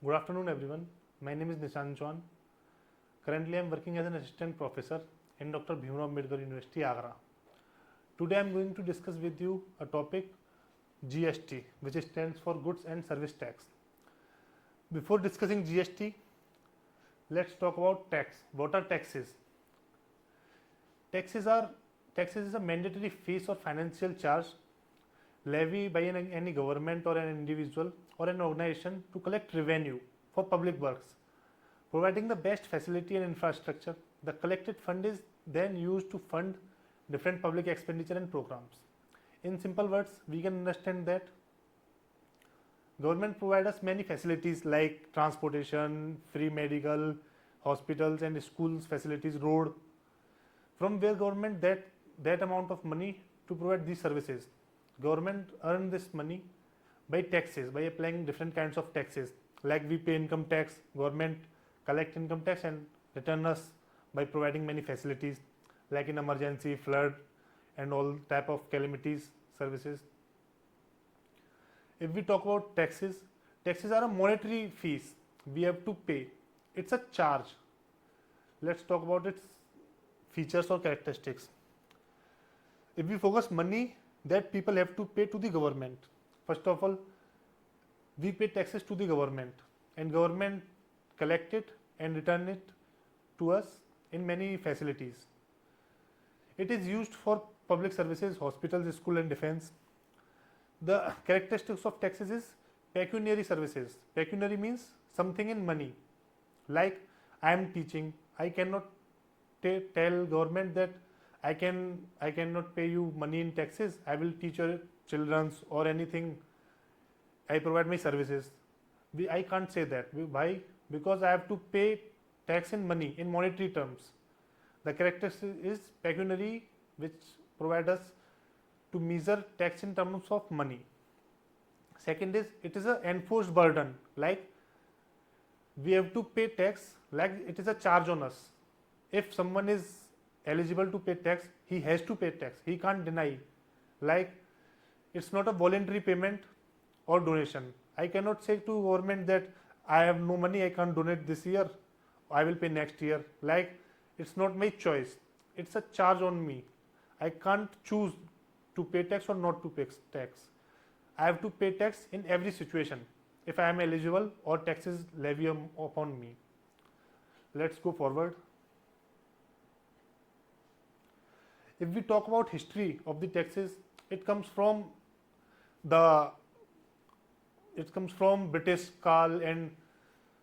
Good afternoon, everyone. My name is Nishant Chauhan. Currently, I am working as an assistant professor in Dr. Bhimrao Ambedkar University, Agra. Today, I am going to discuss with you a topic GST, which stands for Goods and Service Tax. Before discussing GST, let's talk about tax. What are taxes? Taxes are taxes is a mandatory fees or financial charge levied by any government or an individual or an organization to collect revenue for public works, providing the best facility and infrastructure. The collected fund is then used to fund different public expenditure and programs. In simple words, we can understand that government provides us many facilities like transportation, free medical, hospitals and schools facilities, road. From where government that amount of money to provide these services. Government earn this money by taxes, by applying different kinds of taxes. Like we pay income tax, government collect income tax and return us by providing many facilities like in emergency, flood and all type of calamities services. If we talk about taxes, taxes are a monetary fees we have to pay. It's a charge. Let's talk about its features or characteristics. If we focus money that people have to pay to the government, first of all, we pay taxes to the government and government collect it and return it to us in many facilities. It is used for public services, hospitals, school and defense. The characteristics of taxes is pecuniary services. Pecuniary means something in money. Like I am teaching, I cannot tell government that I cannot pay you money in taxes. I will teach your children's or anything. I provide my services. I can't say that. Why? Because I have to pay tax in money in monetary terms. The characteristic is pecuniary, which provide us to measure tax in terms of money. Second is it is an enforced burden. Like we have to pay tax. Like it is a charge on us. If someone is eligible to pay tax, he has to pay tax. He can't deny. Like it's not a voluntary payment or donation. I cannot say to government that I have no money, I can't donate this year, I will pay next year. Like it's not my choice. It's a charge on me. I can't choose to pay tax or not to pay tax. I have to pay tax in every situation if I am eligible or taxes levied upon me. Let's go forward. If we talk about history of the taxes, it comes from British Kal, and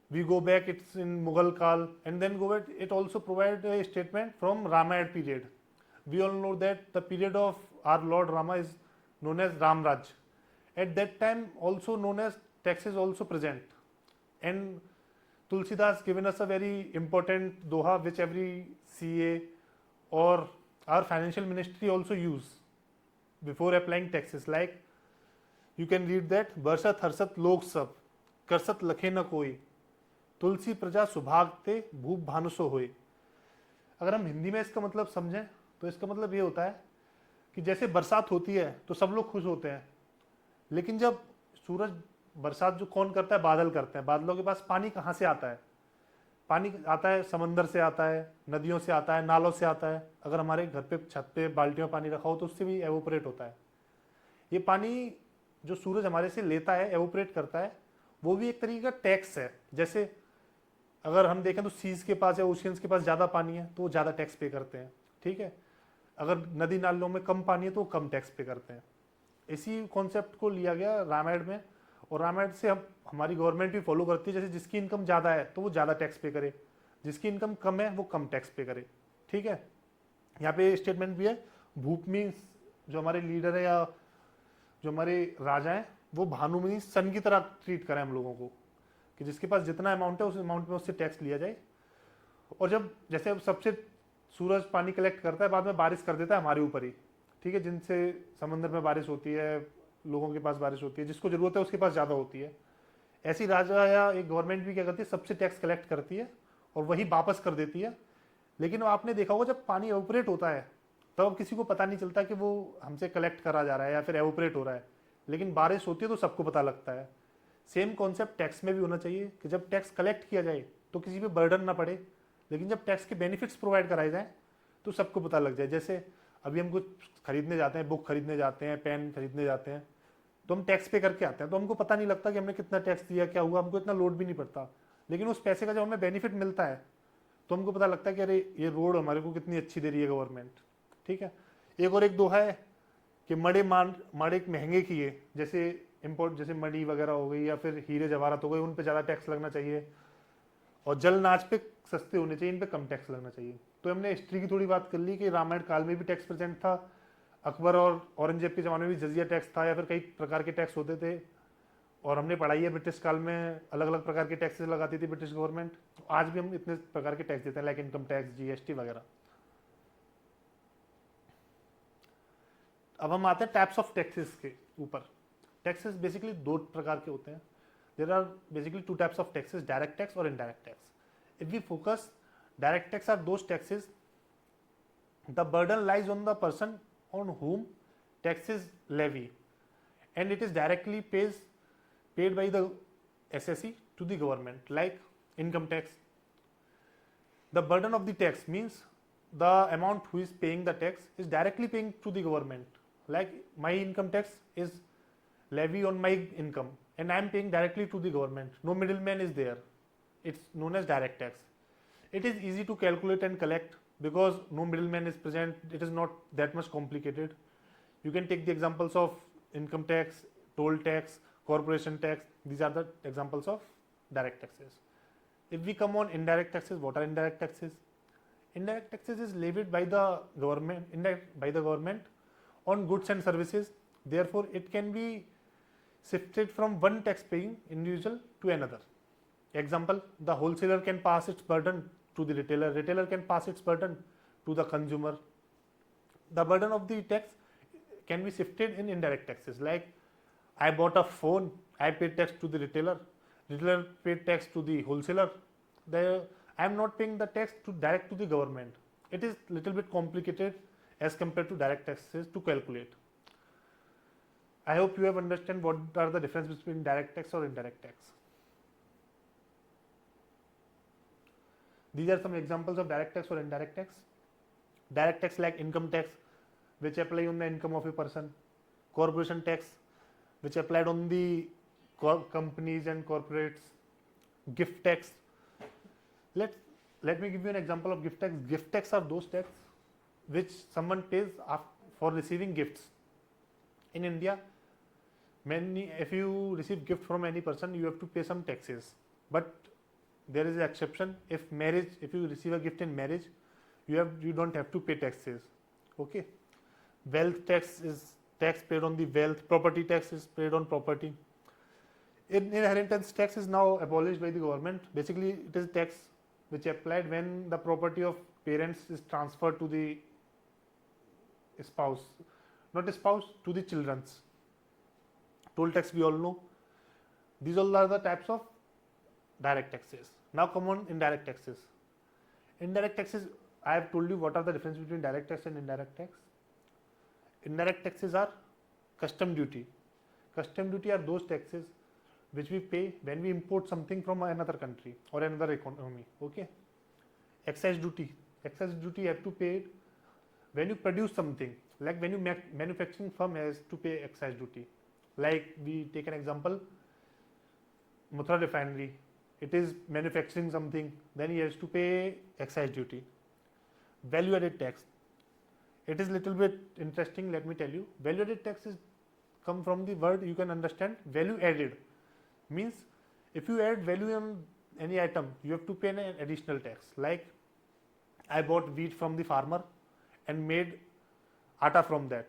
we go back, it's in Mughal Kal, and then go back, it also provides a statement from Ramayana period. We all know that the period of our Lord Rama is known as Ram Raj. At that time also known as taxes also present, and Tulsidas given us a very important doha which every CA or our financial ministry also use before applying taxes. Like you can read that बरसत हर्षत लोक सब करसत लखे न कोई तुलसी प्रजा सुभागते भूप भानुसो होए. अगर हम हिंदी में इसका मतलब समझें तो इसका मतलब ये होता है कि जैसे बरसात होती है तो सब लोग खुश होते हैं, लेकिन जब सूरज बरसात जो कौन करता है, बादल करते हैं. बादलों के पास पानी कहाँ से आता है? पानी आता है समंदर से आता है, नदियों से आता है, नालों से आता है. अगर हमारे घर पे छत पे बाल्टियों में पानी रखा हो तो उससे भी एवोपरेट होता है. ये पानी जो सूरज हमारे से लेता है, एवोपरेट करता है, वो भी एक तरीके का टैक्स है. जैसे अगर हम देखें तो सीज के पास या ओशियंस के पास ज़्यादा पानी है तो वो ज़्यादा टैक्स पे करते हैं. ठीक है, अगर नदी नालों में कम पानी है तो वो कम टैक्स पे करते हैं. इसी कॉन्सेप्ट को लिया गया रामायण में, और रामायण से हम हमारी गवर्नमेंट भी फॉलो करती है. जैसे जिसकी इनकम ज़्यादा है तो वो ज़्यादा टैक्स पे करे, जिसकी इनकम कम है वो कम टैक्स पे करे. ठीक है, यहाँ पे स्टेटमेंट भी है भूप मीन्स जो हमारे लीडर है या जो हमारे राजा हैं वो भानु मीन्स सन की तरह ट्रीट करें हम लोगों को, कि जिसके पास जितना अमाउंट है उस अमाउंट में उससे टैक्स लिया जाए. और जब जैसे अब सबसे सूरज पानी कलेक्ट करता है, बाद में बारिश कर देता है हमारे ऊपर ही. ठीक है, जिनसे समंदर में बारिश होती है, लोगों के पास बारिश होती है, जिसको जरूरत है उसके पास ज़्यादा होती है. ऐसी राजा या एक गवर्नमेंट भी क्या करती है, सबसे टैक्स कलेक्ट करती है और वही वापस कर देती है. लेकिन आपने देखा होगा जब पानी एवोपरेट होता है तब किसी को पता नहीं चलता कि वो हमसे कलेक्ट करा जा रहा है या फिर एवोपरेट हो रहा है, लेकिन बारिश होती है तो सबको पता लगता है. सेम कॉन्सेप्ट टैक्स में भी होना चाहिए कि जब टैक्स कलेक्ट किया जाए तो किसी पे बर्डन ना पड़े, लेकिन जब टैक्स के बेनिफिट्स प्रोवाइड कराए जाए तो सबको पता लग जाए। जैसे अभी हम कुछ खरीदने जाते हैं, बुक खरीदने जाते हैं, पेन खरीदने जाते हैं, तो हम टैक्स पे करके आते हैं, तो हमको पता नहीं लगता कि हमने कितना टैक्स दिया, क्या हुआ, हमको इतना लोड भी नहीं पड़ता। लेकिन उस पैसे का जब हमें बेनिफिट मिलता है तो हमको पता लगता है कि अरे ये रोड हमारे को कितनी अच्छी दे रही है गवर्नमेंट। ठीक है। एक और एक दोहा है कि मड़े महंगे किए, जैसे इम्पोर्ट, जैसे मणि वगैरह हो गई या फिर हीरे जवाहरात हो गए, उन पे ज़्यादा टैक्स लगना चाहिए, और जल नाच पे सस्ते होने चाहिए, इन पे कम टैक्स लगना चाहिए। तो हमने हिस्ट्री की थोड़ी बात कर ली कि रामायण काल में भी टैक्स प्रेजेंट था, अकबर और औरंगजेब के ज़माने में भी जजिया टैक्स था या फिर कई प्रकार के टैक्स होते थे, और हमने पढ़ाई है ब्रिटिश काल में अलग अलग प्रकार के टैक्सेस लगाती थी ब्रिटिश गवर्नमेंट। आज भी हम इतने प्रकार के टैक्स देते हैं, लाइक इनकम टैक्स, जीएसटी वगैरह। अब हम आते हैं टाइप्स ऑफ टैक्सेस के ऊपर। टैक्सेस बेसिकली दो प्रकार के होते हैं। There are basically two types of taxes, direct tax और indirect tax. If we focus, direct tax are those taxes the burden lies on the person on whom tax is levy, and it is directly paid by the SSE to the government, like income tax. The burden of the tax means the amount who is paying the tax is directly paying to the government, like my income tax is levy on my income and I am paying directly to the government, no middleman is there. It's known as direct tax. It is easy to calculate and collect because no middleman is present. It is not that much complicated. You can take the examples of income tax, toll tax, corporation tax. These are the examples of direct taxes. If we come on indirect taxes, what are indirect taxes? Indirect taxes is levied by the government on goods and services. Therefore, it can be shifted from one tax paying individual to another. Example, the wholesaler can pass its burden to the retailer, retailer can pass its burden to the consumer. The burden of the tax can be shifted in indirect taxes, like I bought a phone, I paid tax to the retailer, retailer paid tax to the wholesaler. I am not paying the tax direct to the government. It is little bit complicated as compared to direct taxes to calculate. I hope you have understand what are the difference between direct tax or indirect tax. These are some examples of direct tax or indirect tax. Direct tax like income tax, which apply on the income of a person. Corporation tax, which applied on the companies and corporates. Gift tax. Let me give you an example of gift tax. Gift tax are those tax which someone pays for receiving gifts. In India, if you receive gift from any person, you have to pay some taxes. But there is an exception. If you receive a gift in marriage, you don't have to pay taxes. Okay. Wealth tax is tax paid on the wealth. Property tax is paid on property. Inheritance tax is now abolished by the government. Basically, it is tax which applied when the property of parents is transferred to the spouse, not spouse, to the children's. Toll tax we all know. These all are the types of direct taxes. Now come on indirect taxes. Indirect taxes, I have told you what are the difference between direct tax and indirect tax. Indirect taxes are custom duty. Custom duty are those taxes which we pay when we import something from another country or another economy. Okay. Excise duty. Excise duty you have to pay when you produce something. Like when you manufacturing firm has to pay excise duty. Like we take an example, Mathura refinery. It is manufacturing something, then he has to pay excise duty. Value added tax. It is little bit interesting, let me tell you. Value added tax is come from the word you can understand. Value added means if you add value on any item, you have to pay an additional tax. Like I bought wheat from the farmer and made atta from that.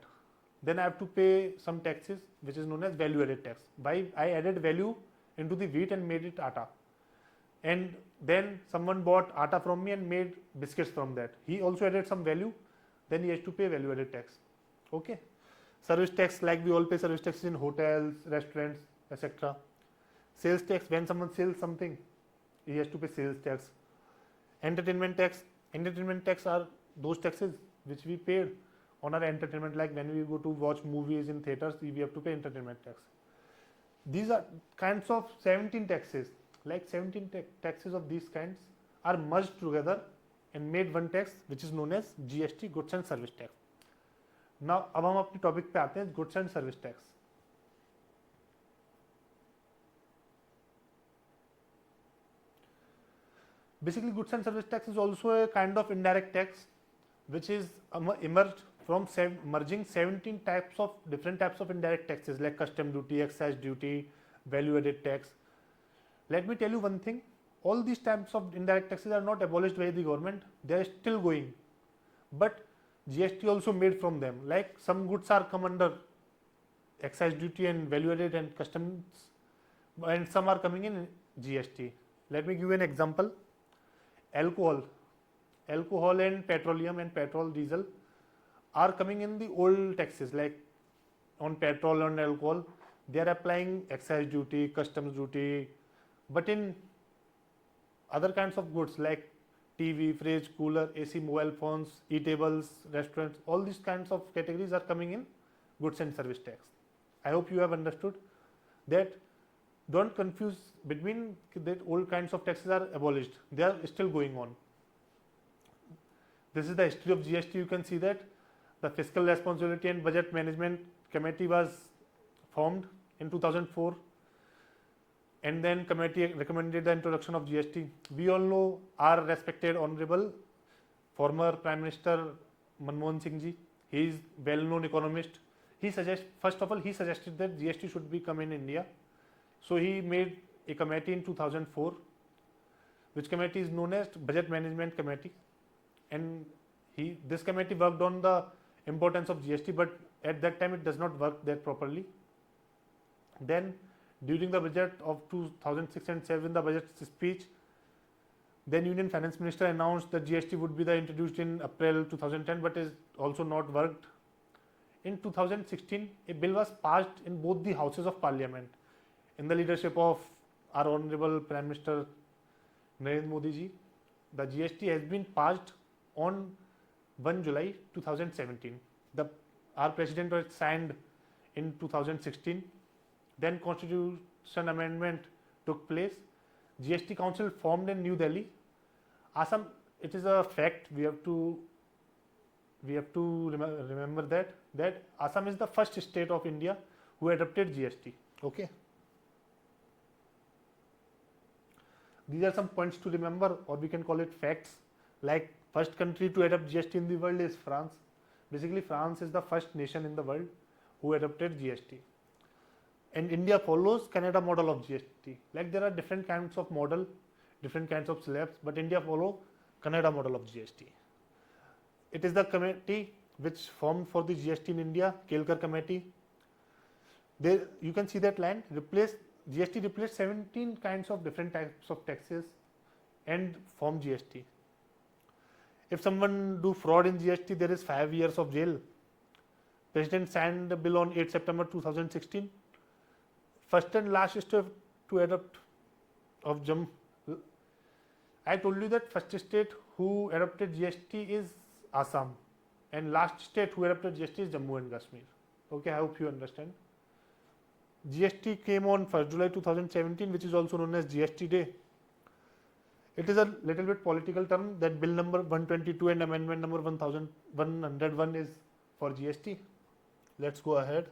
Then I have to pay some taxes which is known as value added tax. By I added value into the wheat and made it atta. And then someone bought atta from me and made biscuits from that. He also added some value, then he has to pay value added tax. Okay. Service tax, like we all pay service taxes in hotels, restaurants, etc. Sales tax, when someone sells something, he has to pay sales tax. Entertainment tax are those taxes which we paid on our entertainment, like when we go to watch movies in theaters, we have to pay entertainment tax. these are kinds of 17 taxes, like 17 taxes of these kinds are merged together and made one tax which is known as GST, goods and service tax. Now अब हम अपने topic पे आते हैं, goods and service tax. Basically, goods and service tax is also a kind of indirect tax which is emerged from merging 17 different types of indirect taxes like custom duty, excise duty, value added tax. Let me tell you one thing, all these types of indirect taxes are not abolished by the government, they are still going, but GST also made from them. Like some goods are come under excise duty and value added and customs, and some are coming in GST. Let me give you an example. Alcohol and petroleum and petrol, diesel are coming in the old taxes. Like on petrol and alcohol, they are applying excise duty, customs duty, but in other kinds of goods like TV, fridge, cooler, AC, mobile phones, e-tables, restaurants, all these kinds of categories are coming in goods and service tax. I hope you have understood that. Don't confuse between that old kinds of taxes are abolished, they are still going on. This is the history of GST. You can see that the Fiscal Responsibility and Budget Management Committee was formed in 2004, and then committee recommended the introduction of GST. We all know our respected honorable former Prime Minister Manmohan Singh ji. He is well-known economist. He suggested that GST should become in India. So he made a committee in 2004, which committee is known as Budget Management Committee, and this committee worked on the importance of GST, but at that time it does not work that properly. Then during the budget of 2006 and 7, the budget speech, then Union Finance Minister announced that GST would be introduced in April 2010, but is also not worked. In 2016, a bill was passed in both the houses of Parliament, in the leadership of our honorable Prime Minister Narendra Modi ji. The GST has been passed on 1 July 2017. Our president was signed in 2016. Then constitution amendment took place. GST Council formed in New Delhi. Assam, it is a fact, we have to remember that Assam is the first state of India who adopted GST. Okay. These are some points to remember, or we can call it facts. Like first country to adopt GST in the world is France. Basically, France is the first nation in the world who adopted GST. And India follows Canada model of GST. Like there are different kinds of model, different kinds of slabs, but India follow Canada model of GST. It is the committee which formed for the GST in India, Kelkar committee. There you can see that line, GST replaced 17 kinds of different types of taxes and formed GST. If someone do fraud in GST, there is 5 years of jail. President signed the bill on 8 September 2016. First and last step to adopt of Jammu. I told you that first state who adopted GST is Assam, and last state who adopted GST is Jammu and Kashmir. Okay, I hope you understand. GST came on 1st July 2017, which is also known as GST Day. It is a little bit political term that bill number 122 and amendment number 1101 is for GST. Let's go ahead.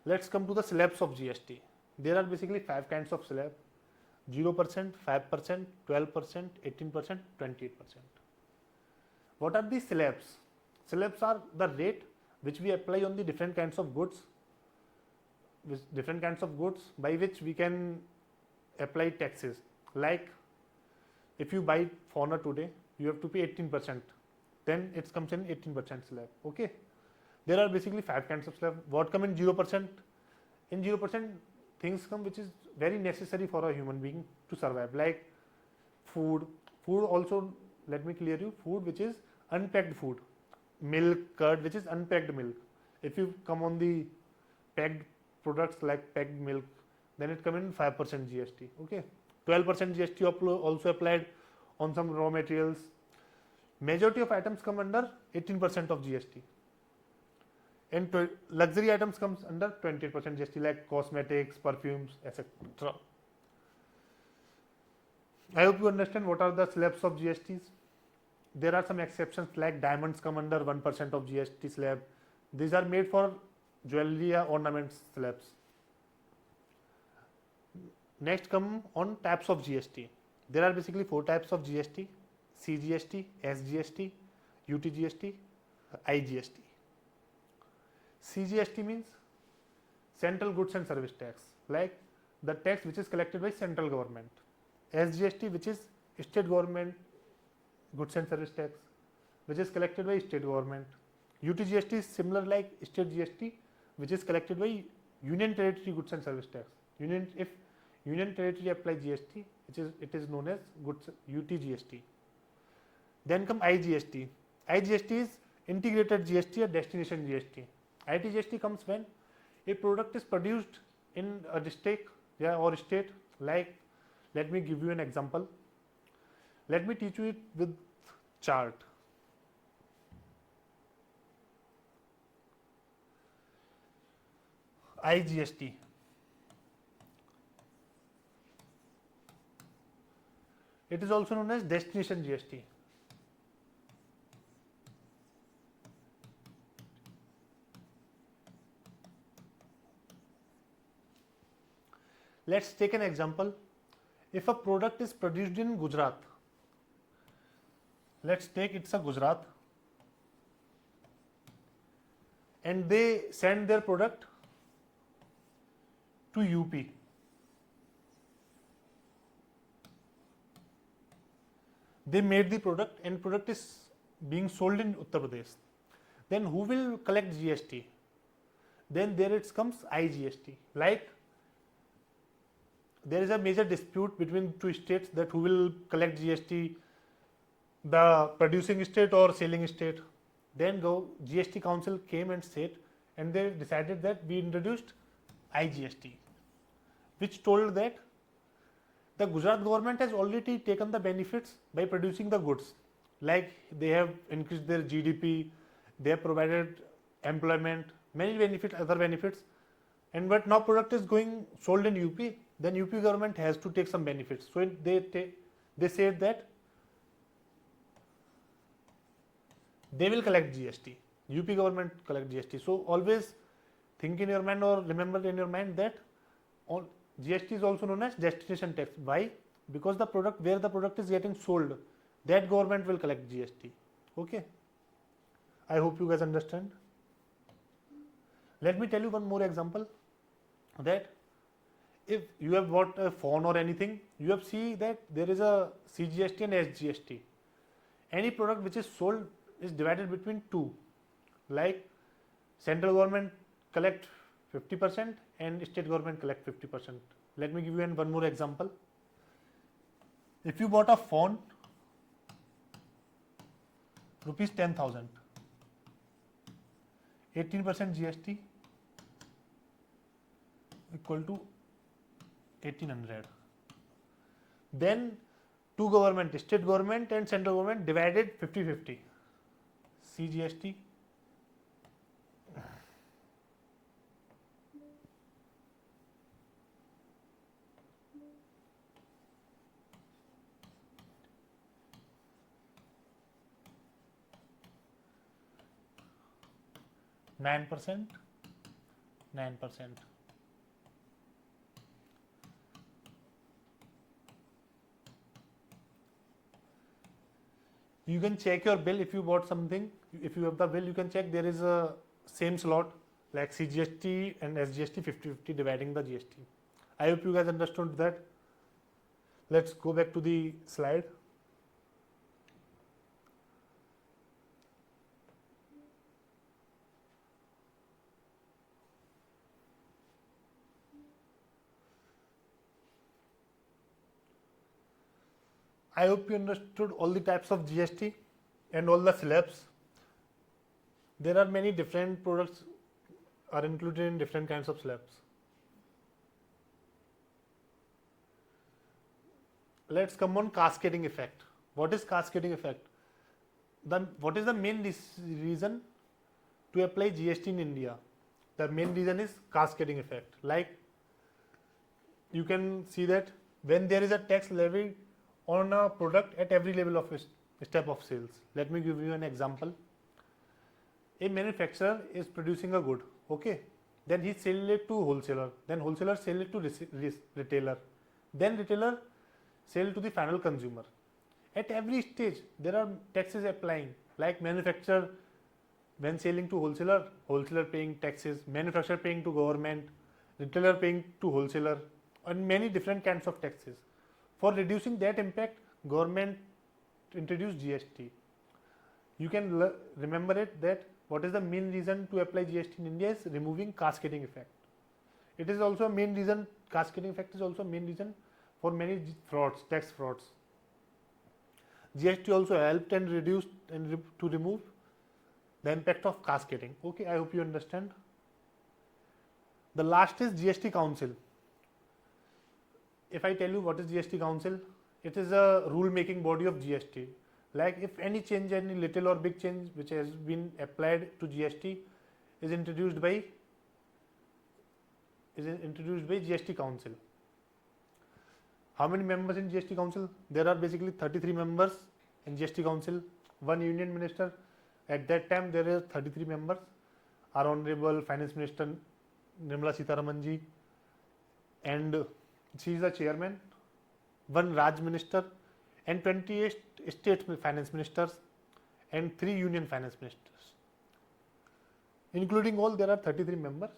Let's come to the slabs of GST. There are basically 5 kinds of slab: 0%, 5%, 12%, 18%, 28%. What are these slabs? Slabs are the rate which we apply on the different kinds of goods, by which we can apply taxes. Like if you buy fauna today, you have to pay 18%, then it comes in 18% slab. Okay, there are basically 5 kinds of slab. What come in 0%? In 0%, things come which is very necessary for a human being to survive, like food also. Let me clear you, food which is unpacked food, milk, curd which is unpacked milk. If you come on the packed products like packed milk, then it come in 5% GST. Okay, 12% GST also applied on some raw materials. Majority of items come under 18% of GST. and luxury items comes under 20% GST, like cosmetics, perfumes, etc. I hope you understand what are the slabs of GSTs. There are some exceptions, like diamonds come under 1% of GST slab. These are made for jewelry or ornaments slabs. Next come on types of GST. There are basically 4 types of GST: CGST, SGST, UTGST, IGST. CGST means Central Goods and Service Tax, like the tax which is collected by central government. SGST, which is state government goods and service tax, which is collected by state government. UTGST is similar like state GST, which is collected by union territory goods and service tax. If union territory apply GST, it is known as goods UTGST. Then come IGST. IGST is integrated GST or destination GST. ITGST comes when a product is produced in a district or state. Like, let me give you an example. Let me teach you it with chart. IGST. It is also known as destination GST. Let's take an example. If a product is produced in Gujarat, let's take it's a Gujarat, and they send their product to UP. They made the product and product is being sold in Uttar Pradesh. Then who will collect GST? Then there it comes IGST. Like, there is a major dispute between 2 states that who will collect GST, the producing state or selling state. Then GST council came and said, and they decided that we introduced IGST, which told that the Gujarat government has already taken the benefits by producing the goods. Like, they have increased their GDP, they have provided employment, many benefits, other benefits, and but now product is going sold in UP. Then UP government has to take some benefits. So they said that they will collect GST. UP government collect GST. So always think in your mind or remember in your mind that GST is also known as destination tax. Why? Because the product where the product is getting sold, that government will collect GST. Okay. I hope you guys understand. Let me tell you one more example, that if you have bought a phone or anything, you have seen that there is a CGST and SGST. Any product which is sold is divided between 2. Like, central government collect 50% and state government collect 50%. Let me give you one more example. If you bought a phone, rupees 10,000, 18% GST equal to 1800. Then 2 government, state government and central government divided 50-50. CGST (9%). You can check your bill if you bought something. If you have the bill, you can check there is a same slot like CGST and SGST 50-50 dividing the GST. I hope you guys understood that. Let's go back to the slide. I hope you understood all the types of GST and all the slabs. There are many different products are included in different kinds of slabs. Let's come on cascading effect. What is cascading effect? What is the main reason to apply GST in India, the main reason is cascading effect. Like you can see that when there is a tax levied on a product at every level of a step of sales. Let me give you an example. A manufacturer is producing a good, okay, then he sell it to wholesaler, then wholesaler sell it to retailer, then retailer sell to the final consumer. At every stage there are taxes applying, like manufacturer when selling to wholesaler, wholesaler paying taxes, manufacturer paying to government, retailer paying to wholesaler, and many different kinds of taxes. For reducing that impact, government introduced GST. You can remember it that what is the main reason to apply GST in India is removing cascading effect. It is also a main reason, cascading effect is also a main reason for many frauds, tax frauds. GST also helped and reduced and to remove the impact of cascading. Okay, I hope you understand. The last is GST Council. If I tell you what is GST Council, it is a rule making body of GST. Like if any change, any little or big change which has been applied to GST is introduced by GST Council. How many members in GST Council? There are basically 33 members in GST Council, one union minister. At that time there are 33 members. Our Honorable Finance Minister Nirmala Sitharaman ji, and she is the chairman, one Raj Minister, and 28 state finance ministers and 3 union finance ministers. Including all, there are 33 members.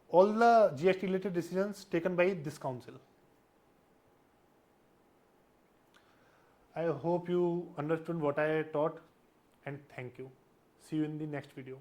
All the GST related decisions taken by this council. I hope you understood what I taught, and thank you. See you in the next video.